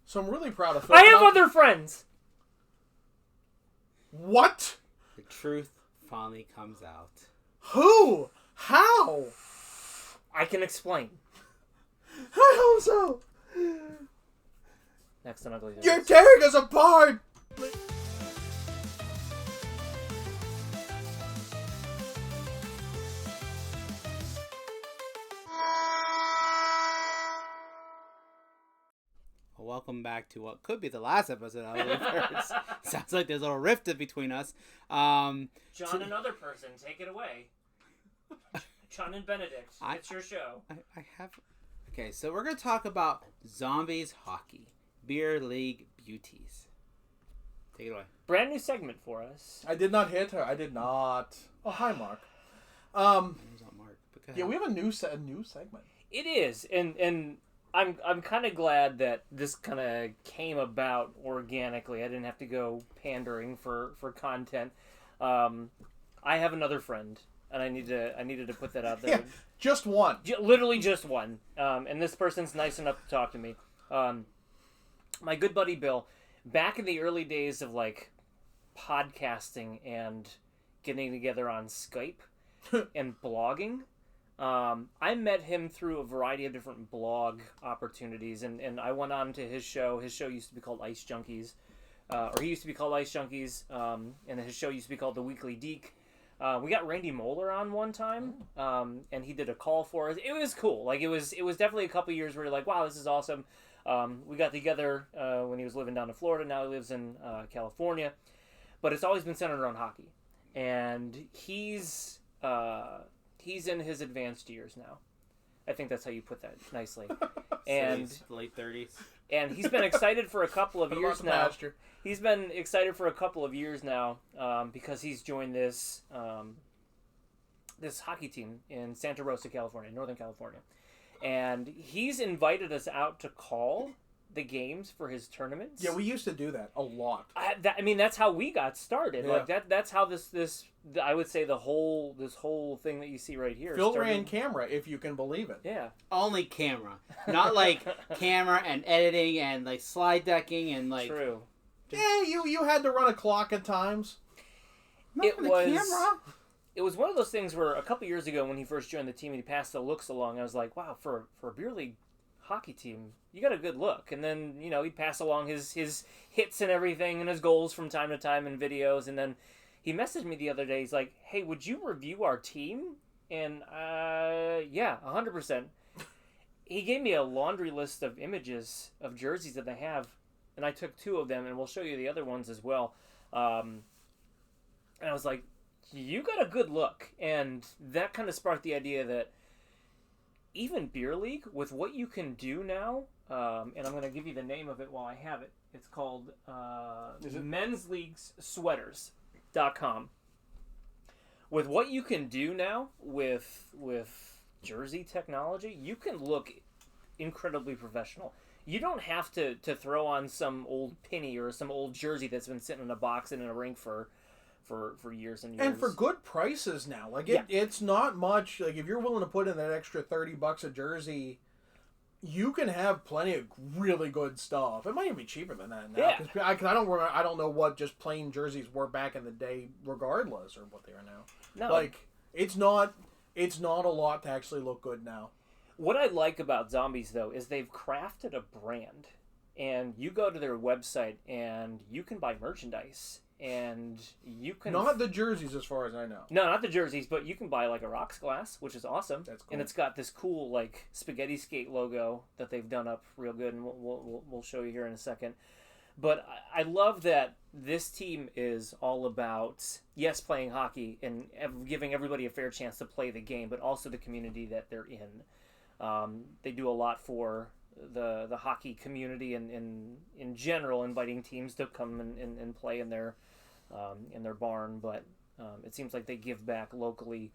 So I'm really proud of Phil. I have other friends. What? The truth finally comes out. Who? How? I can explain. I hope so. Next on Ugly News. You're tearing us apart. Welcome back to what could be the last episode of Ugly Birds. Sounds like there's a little rift between us. John, another person, take it away. John and Benedict, it's your show. I have... Okay, so we're going to talk about Zombies Hockey. Beer League Beauties. Take it away. Brand new segment for us. I did not hit her. I did not. Oh, hi, Mark. Yeah, we have a new segment. It is, and I'm kind of glad that this kind of came about organically. I didn't have to go pandering for content. I have another friend, and I needed to put that out there. Yeah, just one. Literally just one. And this person's nice enough to talk to me. My good buddy Bill, back in the early days of like podcasting and getting together on Skype and blogging. I met him through a variety of different blog opportunities, and I went on to his show. His show used to be called Ice Junkies, or he used to be called Ice Junkies, and his show used to be called The Weekly Deke. We got Randy Moeller on one time, and he did a call for us. It was cool. Like it was definitely a couple years where you're like, wow, this is awesome. We got together when he was living down in Florida. Now he lives in California, but it's always been centered around hockey, and he's in his advanced years now. I think that's how you put that nicely. And late 30s. And he's been excited for a couple of years now. He's been excited for a couple of years now because he's joined this hockey team in Santa Rosa, California, Northern California. And he's invited us out to call the games for his tournaments. Yeah, we used to do that a lot. I mean, that's how we got started. Yeah. Like that's how this I would say this whole thing that you see right here. Phil ran camera, if you can believe it. Yeah. Only camera, not like camera and editing and like slide decking and like. True. Yeah, you had to run a clock at times. It was one of those things where a couple years ago when he first joined the team and he passed the looks along, I was like, wow, for a beer league hockey team, you got a good look. And then, he'd pass along his hits and everything and his goals from time to time in videos. And then he messaged me the other day. He's like, hey, would you review our team? And, yeah, 100%. He gave me a laundry list of images of jerseys that they have. And I took 2 of them, and we'll show you the other ones as well. And I was like, you got a good look. And that kind of sparked the idea that even Beer League, with what you can do now, and I'm going to give you the name of it while I have it. It's called Men's Leagues Sweaters.com. With what you can do now with jersey technology, you can look incredibly professional. You don't have to throw on some old penny or some old jersey that's been sitting in a box and in a rink for years and years. And for good prices now. Like, it's not much. Like, if you're willing to put in that extra $30 a jersey, you can have plenty of really good stuff. It might even be cheaper than that now. Yeah. Because I don't know what just plain jerseys were back in the day, regardless, or what they are now. No. Like, it's not a lot to actually look good now. What I like about Zombies, though, is they've crafted a brand. And you go to their website, and you can buy merchandise. And you can... Not the jerseys, as far as I know. No, not the jerseys, but you can buy, like, a Rocks glass, which is awesome. That's cool. And it's got this cool, like, spaghetti skate logo that they've done up real good, and we'll show you here in a second. But I love that this team is all about, yes, playing hockey and giving everybody a fair chance to play the game, but also the community that they're in. They do a lot for the hockey community and in general, inviting teams to come and play in their barn. But it seems like they give back locally,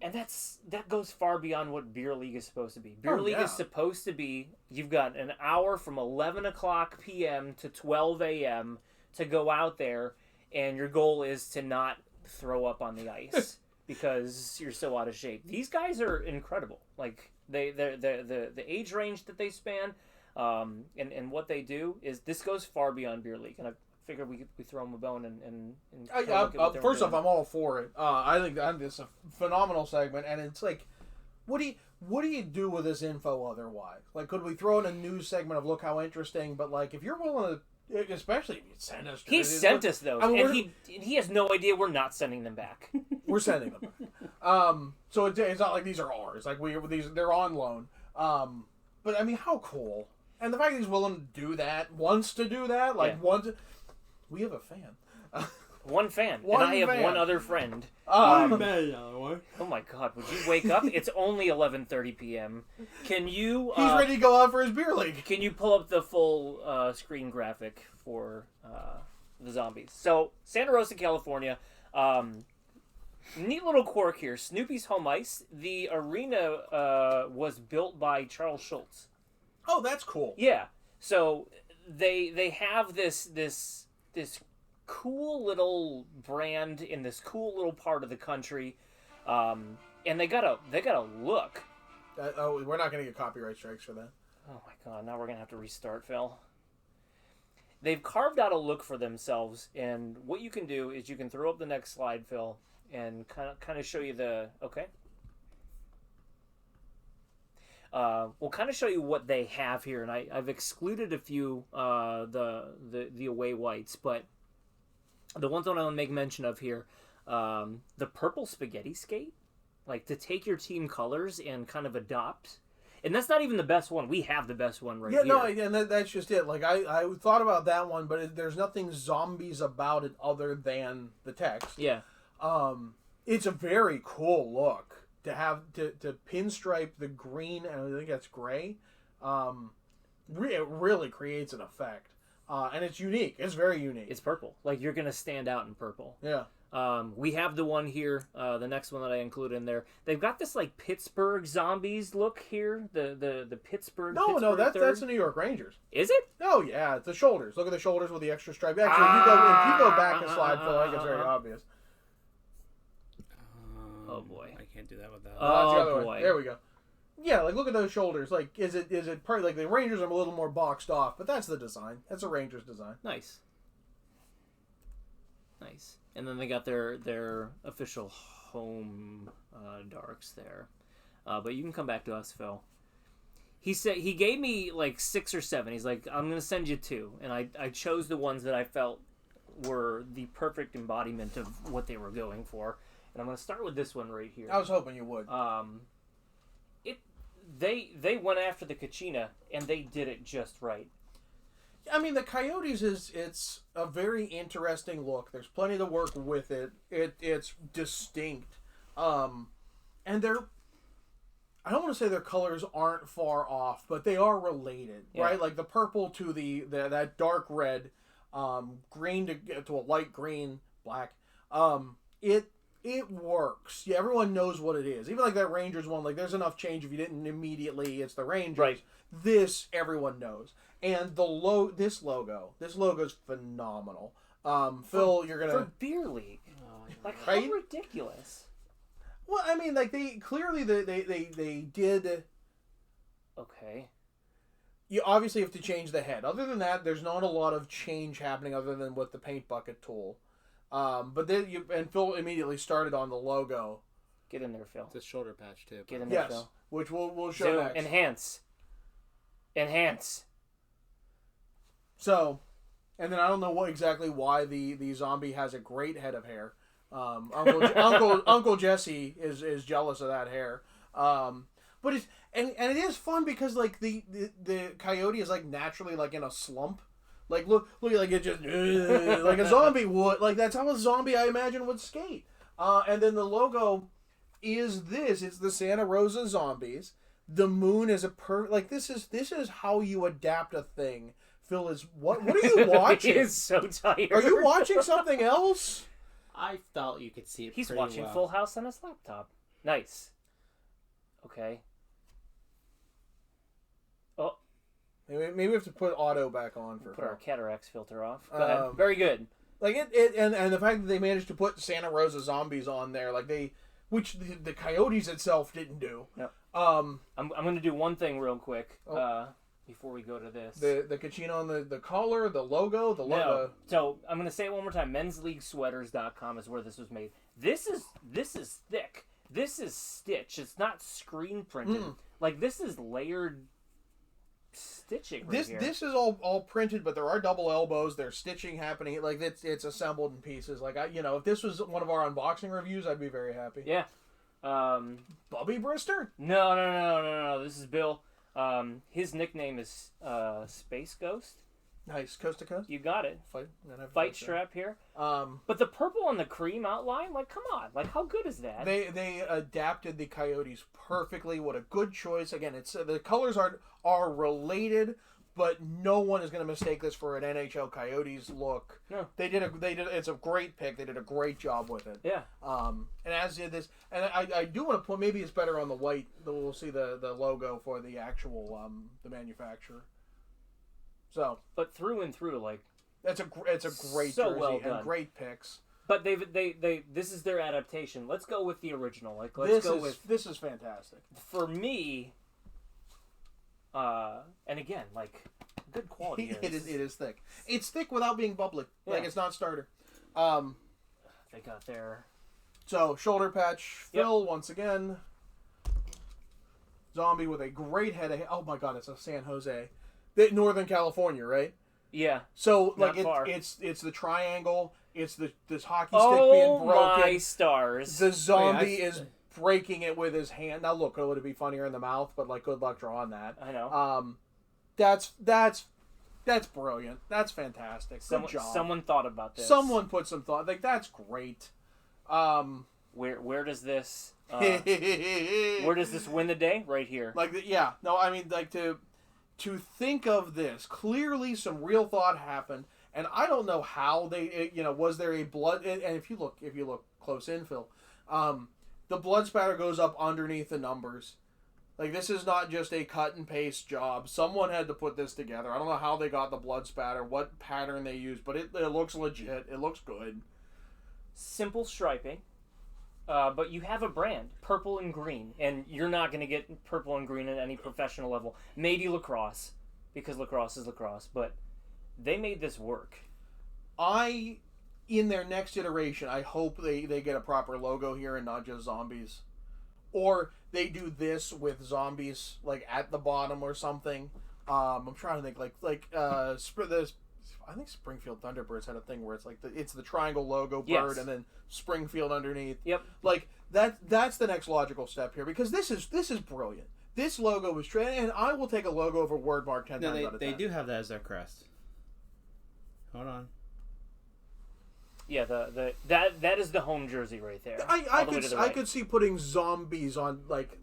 and that goes far beyond what Beer League is supposed to be. Beer League is supposed to be, you've got an hour from 11 o'clock p.m. to 12 a.m. to go out there, and your goal is to not throw up on the ice because you're so out of shape. These guys are incredible. Like, the age range that they span, And what they do is this goes far beyond beer league, and I figured we throw them a bone and first off, I'm all for it. I think this is a phenomenal segment, and it's like, what do you do with this info otherwise? Like, could we throw in a news segment of look how interesting? But like, if you're willing to, especially if you send us, he sent us those, and he has no idea we're not sending them back. We're sending them back. So it's not like these are ours. Like they're on loan. But I mean, how cool! And the fact that he's willing to do that, wants to do that, we have a fan. One fan. And I have one other friend. Oh my God! Would you wake up? It's only 11:30 p.m. Can you? He's ready to go out for his beer league. Can you pull up the full screen graphic for the zombies? So Santa Rosa, California. Neat little quirk here. Snoopy's home ice. The arena was built by Charles Schultz. Oh, that's cool. Yeah. So they have this cool little brand in this cool little part of the country, and they got a look. We're not gonna get copyright strikes for that. Oh my God! Now we're gonna have to restart, Phil. They've carved out a look for themselves, and what you can do is you can throw up the next slide, Phil, and kind of show you the okay. We'll kind of show you what they have here, and I've excluded a few the away whites, but the ones that I want to make mention of here, the purple spaghetti skate, like to take your team colors and kind of adopt. And that's not even the best one. We have the best one right here. Yeah, no, and that's just it. Like I thought about that one, but there's nothing zombies about it other than the text. Yeah. It's a very cool look to have to pinstripe the green, and I think that's gray. It really creates an effect. And it's unique. It's very unique. It's purple. Like, you're going to stand out in purple. Yeah. We have the one here, the next one that I include in there. They've got this, like, Pittsburgh Zombies look here. The Pittsburgh that's the New York Rangers. Is it? Oh, yeah. It's the shoulders. Look at the shoulders with the extra stripe. Actually, if you go back a slide, Phil, I think it's very obvious. Oh, boy. I can't do that with that. Oh, boy. There we go. Yeah, like, look at those shoulders. Like, is it like the Rangers are a little more boxed off, but that's the design. That's a Rangers design. Nice. And then they got their official home darks there. But you can come back to us, Phil. He said he gave me like 6 or 7. He's like, I'm gonna send you 2, and I chose the ones that I felt were the perfect embodiment of what they were going for. And I'm gonna start with this one right here. I was hoping you would. They went after the Kachina, and they did it just right. I mean, the Coyotes it's a very interesting look. There's plenty to work with it. It's distinct. And I don't want to say their colors aren't far off, but they are related, right? Like the purple to that dark red, green to a light green, black. It works. Yeah, everyone knows what it is. Even like that Rangers one, like there's enough change if you didn't immediately, it's the Rangers. Right. This everyone knows. And this logo is phenomenal. Phil, you're gonna for beer league. Like how ridiculous. Well, I mean, like they clearly they did. Okay. You obviously have to change the head. Other than that, there's not a lot of change happening other than with the paint bucket tool. But then Phil immediately started on the logo. Get in there, Phil. It's a shoulder patch too. Get in there, Phil. Which we'll show Zoom, next. Enhance. So, and then I don't know exactly why the zombie has a great head of hair. Uncle Jesse is jealous of that hair. But it is fun because like the coyote is like naturally like in a slump. Like look like it just like a zombie would, like that's how a zombie I imagine would skate. And then the logo is this. It's the Santa Rosa Zombies. The moon is like this is how you adapt a thing. Phil is what are you watching? He is so tired. Are you watching something else? I thought you could see it. He's watching Full House on his laptop. Nice. Okay. Oh. Maybe we have to put auto back on for put our cataracts filter off. Go ahead. Very good. Like it and the fact that they managed to put Santa Rosa Zombies on there, like which the Coyotes itself didn't do. No. I'm going to do one thing real quick. before we go to this. The Kachino on the collar, the logo, the logo. No. So I'm gonna say it one more time. Mensleaguesweaters.com is where this was made. This is thick. This is stitch. It's not screen printed. Like this is layered stitching. Right here. This is all printed, but there are double elbows. There's stitching happening. Like it's assembled in pieces. Like if this was one of our unboxing reviews, I'd be very happy. Yeah. Bubby Brister? No. This is Bill. His nickname is Space Ghost. Nice, coast to coast. You got it. Fight strap here. But the purple and the cream outline, like, come on, like, how good is that? They adapted the Coyotes perfectly. What a good choice. Again, it's the colors are related, but no one is going to mistake this for an NHL Coyotes look. No, they did. It's a great pick. They did a great job with it. Yeah. And as did this, and I do want to put, maybe it's better on the white. We'll see the logo for the actual the manufacturer. So, but through and through, like it's a great so jersey well done. and great picks. But they this is their adaptation. Let's go with the original. Like this is fantastic for me. And again, like good quality. It is thick. It's thick without being bubbly. Yeah. Like it's not starter. They got their shoulder patch Phil once again. Zombie with a great head of oh my god, it's a San Jose. Northern California, right? Yeah. So like it's the triangle. It's this hockey stick being broken. Oh my stars! The zombie is breaking it with his hand. Now look, would it be funnier in the mouth? But like, good luck drawing that. I know. That's brilliant. That's fantastic. Good job. Someone thought about this. Someone put some thought. Like that's great. Where does this where does this win the day? Right here. Like yeah. No, I mean like to think of this, clearly some real thought happened, and I don't know how they, was there a blood, and if you look close in, Phil, the blood spatter goes up underneath the numbers. Like, this is not just a cut and paste job. Someone had to put this together. I don't know how they got the blood spatter, what pattern they used, but it looks legit. It looks good. Simple striping. But you have a brand, purple and green, and you're not going to get purple and green at any professional level. Maybe lacrosse, because lacrosse is lacrosse, but they made this work. In their next iteration, I hope they get a proper logo here and not just zombies. Or they do this with zombies, like, at the bottom or something. I'm trying to think, I think Springfield Thunderbirds had a thing where it's like it's the triangle logo bird and then Springfield underneath. Yep. Like that's the next logical step here because this is brilliant. This logo is and I will take a logo over word mark 10 times out of 10. They do have that as their crest. Hold on. Yeah, that is the home jersey right there. I could see putting zombies on like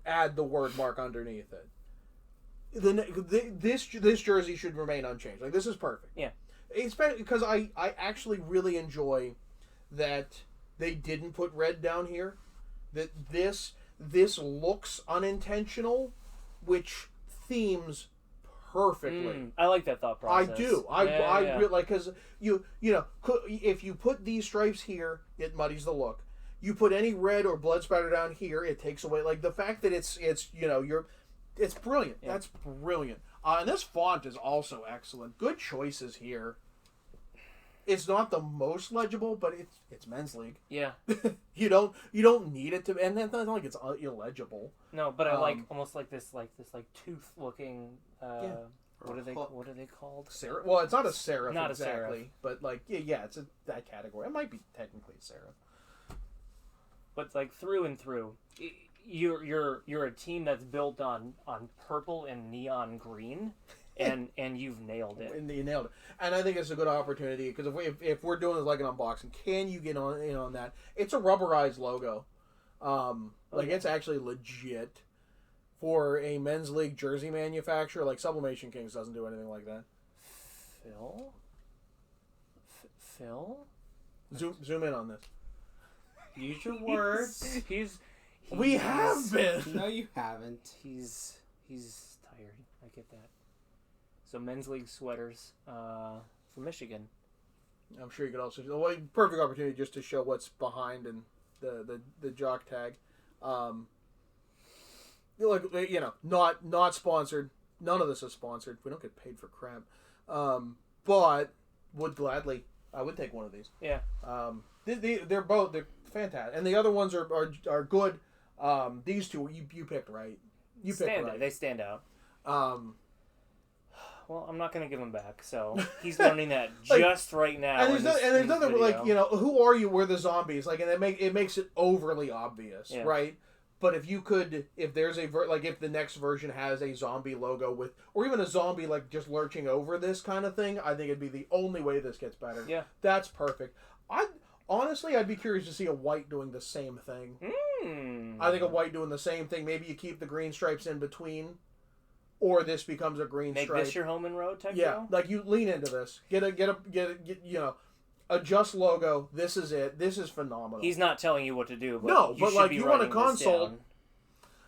add the word mark underneath it. This jersey should remain unchanged. Like this is perfect. Yeah, especially because I actually really enjoy that they didn't put red down here. That this looks unintentional, which themes perfectly. I like that thought process. I do. I really like because if you put these stripes here, it muddies the look. You put any red or blood spatter down here, it takes away like the fact that it's It's brilliant. Yeah. That's brilliant. And this font is also excellent. Good choices here. It's not the most legible, but it's men's league. Yeah. you don't need it to, and it's not like it's illegible. No, but I like almost like this tooth looking. What are they called? Serif. Well, it's not a serif not exactly, a serif. But like it's that category. It might be technically a serif. But like through and through. You're a team that's built on purple and neon green, and you've nailed it. And you nailed it. And I think it's a good opportunity because if we're doing like an unboxing, can you get on that? It's a rubberized logo, it's actually legit for a men's league jersey manufacturer. Like Sublimation Kings doesn't do anything like that. Phil, zoom in on this. Use your words. We have been. No, you haven't. He's tired. I get that. So men's league sweaters for Michigan. I'm sure you could also perfect opportunity just to show what's behind and the jock tag. Not sponsored. None of this is sponsored. We don't get paid for crap. But would gladly. I would take one of these. Yeah. They're fantastic, and the other ones are good. These two you picked right. You picked right. They stand out. Well, I'm not going to give him back, so he's learning that just right now. And there's nothing like, who are you? We're the zombies. Like, and it makes it overly obvious, right? But if there's if the next version has a zombie logo or even a zombie like just lurching over this kind of thing, I think it'd be the only way this gets better. Yeah, that's perfect. Honestly, I'd be curious to see a white doing the same thing. I think a white doing the same thing. Maybe you keep the green stripes in between. Or this becomes a green stripe. Make this your home and road type deal? Like you lean into this. Get adjust logo. This is it. This is phenomenal. He's not telling you what to do, but you want a console.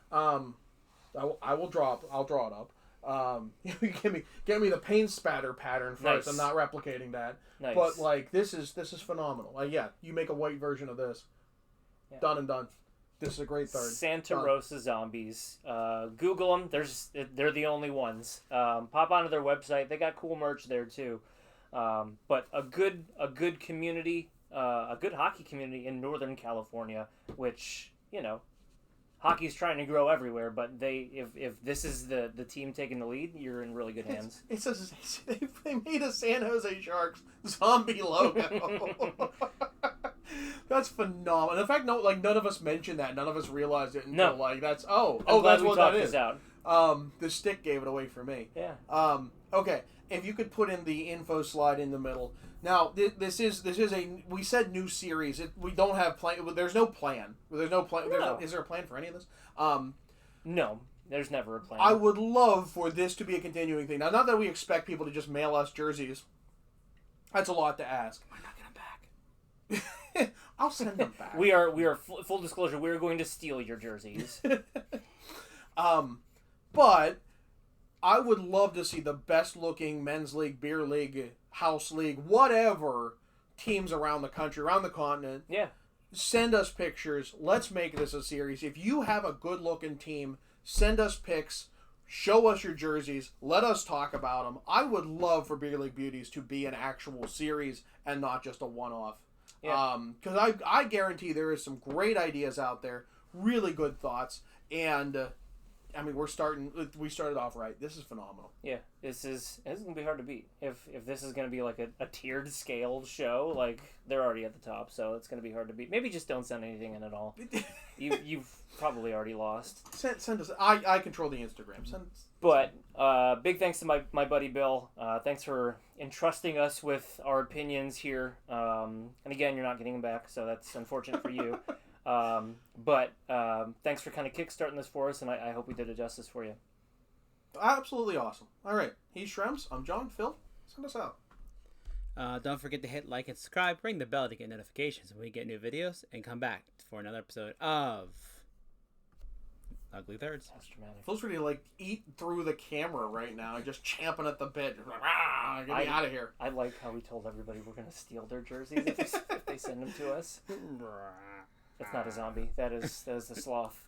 I will draw it. I'll draw it up. Give me the paint spatter pattern first. Nice. I'm not replicating that. Nice. But like this is phenomenal. You make a white version of this. Yeah. Done and done. This is a great third. Santa Rosa Zombies. Google them. They're the only ones. Pop onto their website. They got cool merch there too. But a good community, a good hockey community in Northern California, which hockey's trying to grow everywhere. But if this is the team taking the lead, you're in really good hands. They made a San Jose Sharks zombie logo. That's phenomenal. In fact, none of us mentioned that. None of us realized it until that's that's what that is. Out. The stick gave it away for me. Yeah. Okay. If you could put in the info slide in the middle. Now, this is we said new series. We don't have plan. There's no plan. There's no plan. No. Is there a plan for any of this? No. There's never a plan. I would love for this to be a continuing thing. Now, not that we expect people to just mail us jerseys. That's a lot to ask. We're not going back. I'll send them back. We are full disclosure. We are going to steal your jerseys. But I would love to see the best looking men's league, beer league, house league, whatever teams around the country, around the continent. Yeah. Send us pictures. Let's make this a series. If you have a good looking team, send us pics. Show us your jerseys. Let us talk about them. I would love for Beer League Beauties to be an actual series and not just a one-off. Yeah. Because I guarantee there is some great ideas out there, really good thoughts, and we started off right. This is phenomenal. Yeah, this is gonna be hard to beat. If this is gonna be like a tiered scaled show, like they're already at the top, so it's gonna be hard to beat. Maybe just don't send anything in at all. You've probably already lost. Send us. I control the Instagram. But big thanks to my buddy Bill. Thanks for entrusting us with our opinions here. And again, you're not getting them back, so that's unfortunate for you. But thanks for kind of kickstarting this for us, and I hope we did it justice for you. Absolutely awesome. All right, he's Shrems. I'm John. Phil, send us out. Don't forget to hit like and subscribe. Ring the bell to get notifications when we get new videos, and come back for another episode of Ugly Thirds. That's dramatic. Phil's ready to eat through the camera right now, just champing at the bit. Get me out of here. I like how we told everybody we're going to steal their jerseys if they send them to us. That's not a zombie. That is the sloth.